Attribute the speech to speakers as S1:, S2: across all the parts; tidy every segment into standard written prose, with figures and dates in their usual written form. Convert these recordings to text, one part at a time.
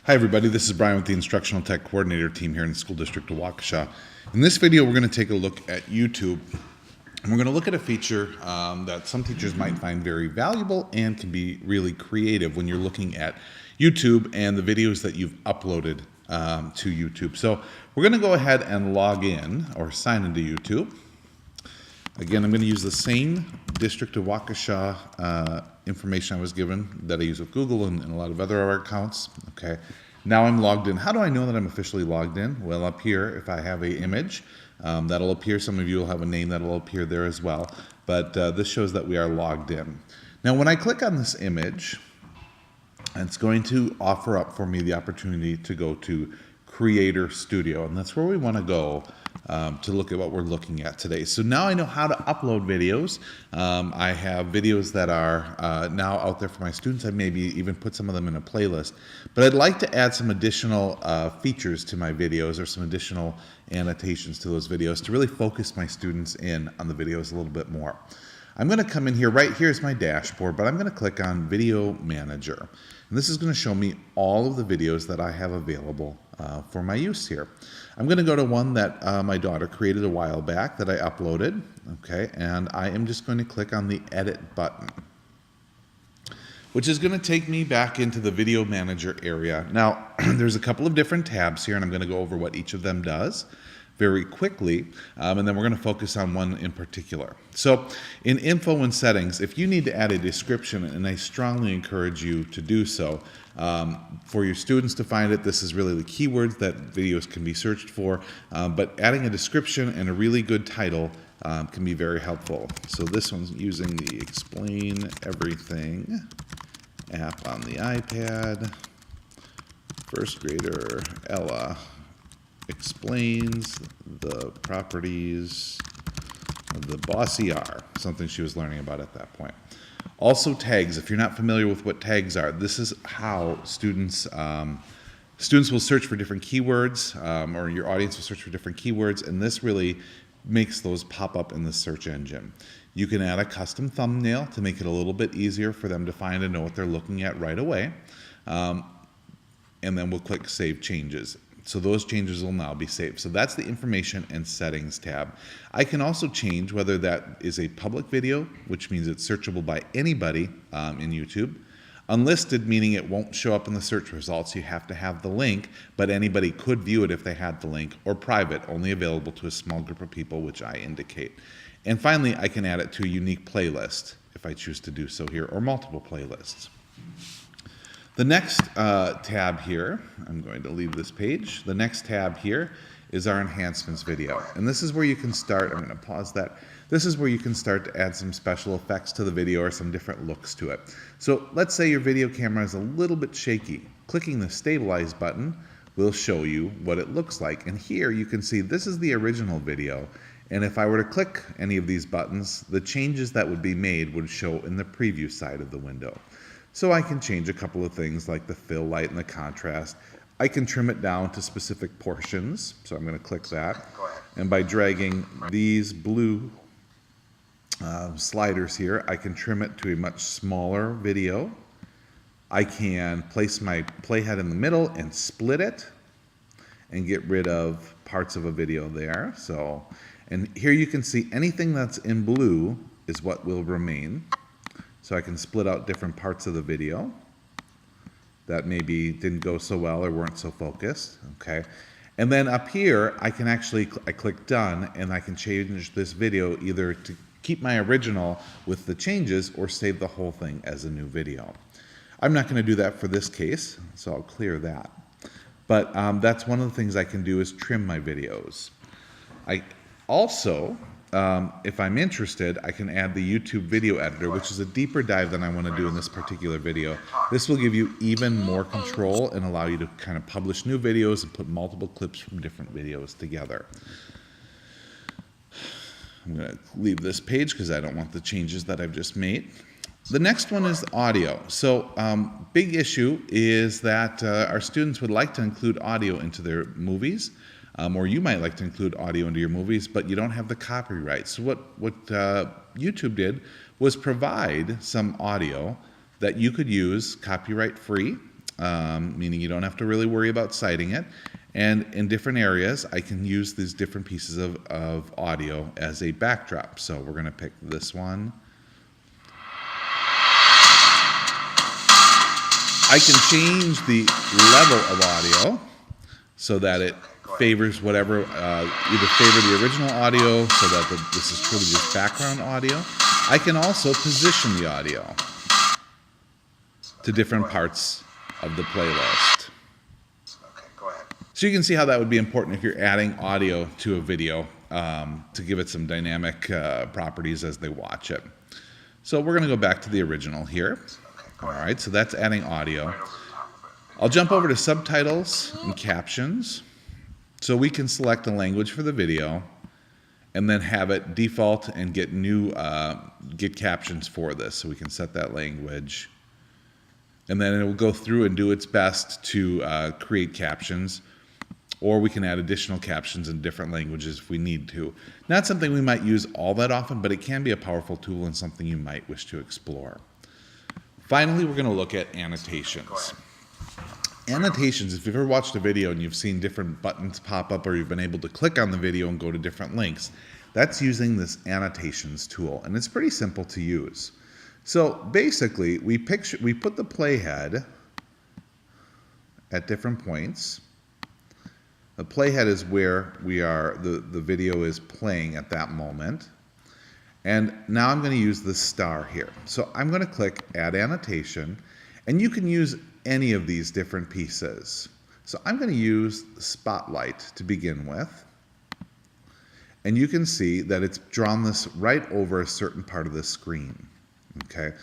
S1: Hi everybody, this is Brian with the Instructional Tech Coordinator team here in the School District of Waukesha. In this video we're going to take a look at YouTube, and we're going to look at a feature that some teachers might find very valuable and can be really creative when you're looking at YouTube and the videos that you've uploaded to YouTube. So we're going to go ahead and log in or sign into YouTube. Again, I'm going to use the same District of Waukesha information I was given that I use with Google and a lot of other accounts. Okay, now I'm logged in. How do I know that I'm officially logged in? Well, up here, if I have an image, that'll appear. Some of you will have a name that'll appear there as well. But this shows that we are logged in. Now, when I click on this image, it's going to offer up for me the opportunity to go to Creator Studio, and that's where we want to go to look at what we're looking at today. So now I know how to upload videos. I have videos that are now out there for my students. I maybe even put some of them in a playlist, but I'd like to add some additional features to my videos or some additional annotations to those videos to really focus my students in on the videos a little bit more. I'm going to come in here, right here is my dashboard, but I'm going to click on Video Manager. And this is going to show me all of the videos that I have available for my use here. I'm going to go to one that my daughter created a while back that I uploaded, okay, and I am just going to click on the Edit button, which is going to take me back into the Video Manager area. Now, there's a couple of different tabs here, and I'm going to go over what each of them does very quickly, and then we're going to focus on one in particular. So in Info and Settings, if you need to add a description, and I strongly encourage you to do so, for your students to find it, this is really the keywords that videos can be searched for, but adding a description and a really good title can be very helpful. So this one's using the Explain Everything app on the iPad. First grader Ella explains the properties of the bossy R, something she was learning about at that point. Also tags, if you're not familiar with what tags are, this is how students will search for different keywords, or your audience will search for different keywords, and this really makes those pop up in the search engine. You can add a custom thumbnail to make it a little bit easier for them to find and know what they're looking at right away, and then we'll click Save Changes. So those changes will now be saved. So that's the Information and Settings tab. I can also change whether that is a public video, which means it's searchable by anybody in YouTube. Unlisted, meaning it won't show up in the search results. You have to have the link, but anybody could view it if they had the link. Or private, only available to a small group of people, which I indicate. And finally, I can add it to a unique playlist if I choose to do so here, or multiple playlists. The next tab here, I'm going to leave this page. The next tab here is our Enhancements video. And this is where you can start, I'm going to pause that. This is where you can start to add some special effects to the video or some different looks to it. So let's say your video camera is a little bit shaky. Clicking the Stabilize button will show you what it looks like. And here you can see this is the original video. And if I were to click any of these buttons, the changes that would be made would show in the preview side of the window. So I can change a couple of things like the fill light and the contrast. I can trim it down to specific portions. So I'm going to click that. And by dragging these blue sliders here, I can trim it to a much smaller video. I can place my playhead in the middle and split it and get rid of parts of a video there. So, and here you can see anything that's in blue is what will remain. So I can split out different parts of the video that maybe didn't go so well or weren't so focused, okay? And then up here, I can actually, I click Done, and I can change this video either to keep my original with the changes or save the whole thing as a new video. I'm not going to do that for this case, so I'll clear that. But that's one of the things I can do is trim my videos. I also, if I'm interested, I can add the YouTube video editor, which is a deeper dive than I want to do in this particular video. This will give you even more control and allow you to kind of publish new videos and put multiple clips from different videos together. I'm going to leave this page because I don't want the changes that I've just made. The next one is audio. So big issue is that our students would like to include audio into their movies. Or you might like to include audio into your movies, but you don't have the copyright. So what YouTube did was provide some audio that you could use copyright free meaning you don't have to really worry about citing it. And in different areas, I can use these different pieces of audio as a backdrop. So we're going to pick this one. I can change the level of audio so that it favors whatever, either favor the original audio so that this is truly just background audio. I can also position the audio to different parts of the playlist.
S2: Okay, go ahead.
S1: So you can see how that would be important if you're adding audio to a video to give it some dynamic properties as they watch it. So we're going to go back to the original here. All right, so that's adding audio. I'll jump over to subtitles and captions. So we can select the language for the video and then have it default and get get captions for this. So we can set that language. And then it will go through and do its best to create captions. Or we can add additional captions in different languages if we need to. Not something we might use all that often, but it can be a powerful tool and something you might wish to explore. Finally, we're going to look at annotations. Annotations, if you've ever watched a video and you've seen different buttons pop up or you've been able to click on the video and go to different links, that's using this annotations tool, and it's pretty simple to use. So basically, we put the playhead at different points. The playhead is where the video is playing at that moment. And now I'm going to use this star here. So I'm going to click Add Annotation, and you can use any of these different pieces. So I'm going to use Spotlight to begin with. And you can see that it's drawn this right over a certain part of the screen. Okay.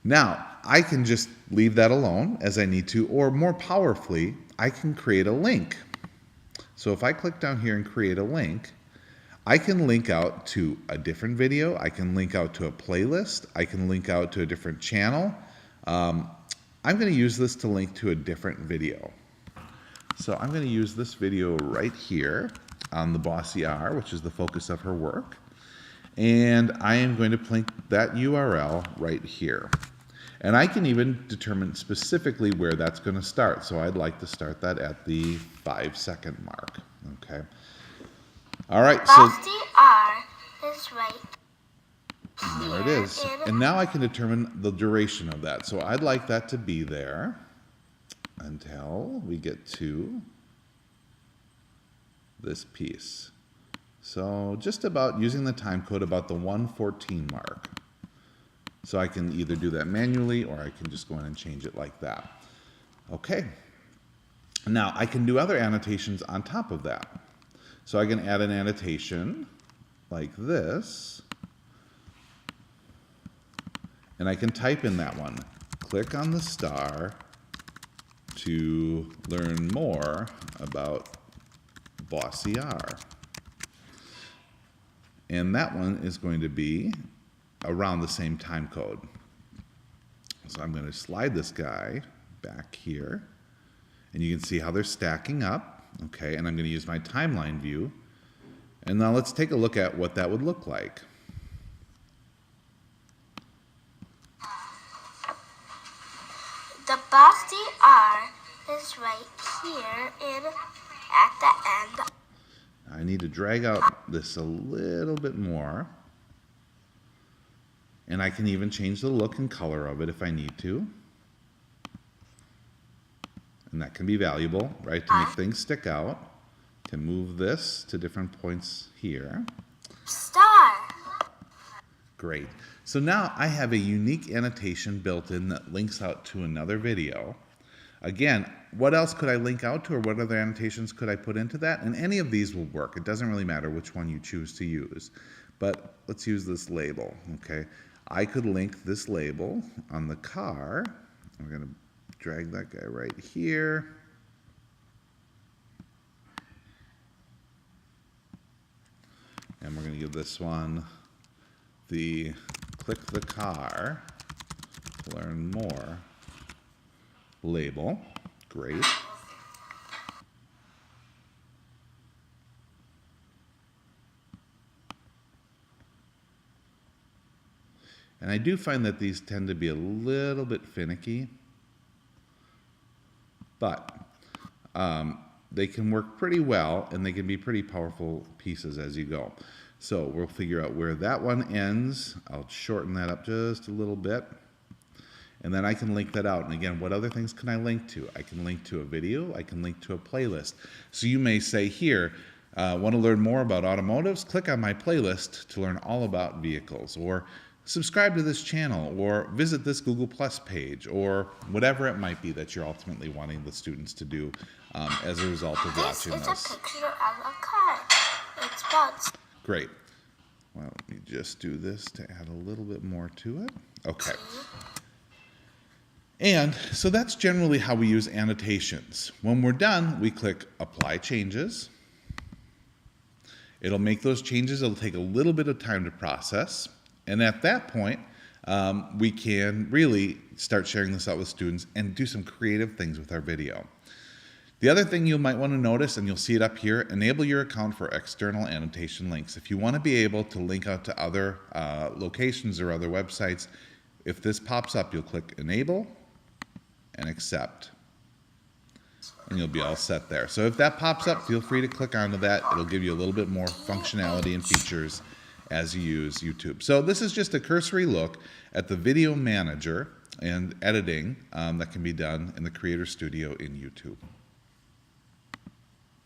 S1: Now, I can just leave that alone as I need to, or more powerfully, I can create a link. So if I click down here and create a link, I can link out to a different video, I can link out to a playlist, I can link out to a different channel. I'm going to use this to link to a different video. So I'm going to use this video right here on the Bossy R, which is the focus of her work. And I am going to link that URL right here. And I can even determine specifically where that's going to start. So I'd like to start that at the 5-second mark. Okay. All right, so
S3: Bossy R is right here.
S1: there it is. And now I can determine the duration of that. So I'd like that to be there until we get to this piece. So just about using the time code about the 1:14 mark. So I can either do that manually or I can just go in and change it like that. Okay. Now I can do other annotations on top of that. So I can add an annotation like this, and I can type in that one. Click on the star to learn more about Bossy R. And that one is going to be around the same time code. So I'm going to slide this guy back here, and you can see how they're stacking up. Okay, and I'm going to use my timeline view. And now let's take a look at what that would look like.
S3: The Bossy R is right here at the end.
S1: I need to drag out this a little bit more. And I can even change the look and color of it if I need to. And that can be valuable, right, to make things stick out. Can move this to different points here.
S3: Star.
S1: Great. So now I have a unique annotation built in that links out to another video. Again, what else could I link out to, or what other annotations could I put into that? And any of these will work. It doesn't really matter which one you choose to use. But let's use this label, okay? I could link this label on the car. We're going to drag that guy right here. And we're going to give this one the click the car to learn more label. Great. And I do find that these tend to be a little bit finicky. but they can work pretty well, and they can be pretty powerful pieces as you go. So we'll figure out where that one ends. I'll shorten that up just a little bit. And then I can link that out. And again, what other things can I link to? I can link to a video. I can link to a playlist. So you may say here, want to learn more about automotives? Click on my playlist to learn all about vehicles. Or subscribe to this channel. Or visit this Google Plus page. Or whatever it might be that you're ultimately wanting the students to do as a result of watching
S3: This
S1: this.
S3: is a picture of a car. It's about
S1: Great. Well, let me just do this to add a little bit more to it. Okay. And so that's generally how we use annotations. When we're done, we click Apply Changes. It'll make those changes. It'll take a little bit of time to process. And at that point, we can really start sharing this out with students and do some creative things with our video. The other thing you might want to notice, and you'll see it up here, enable your account for external annotation links. If you want to be able to link out to other locations or other websites, if this pops up, you'll click Enable and Accept. And you'll be all set there. So if that pops up, feel free to click onto that. It'll give you a little bit more functionality and features as you use YouTube. So this is just a cursory look at the video manager and editing that can be done in the Creator Studio in YouTube.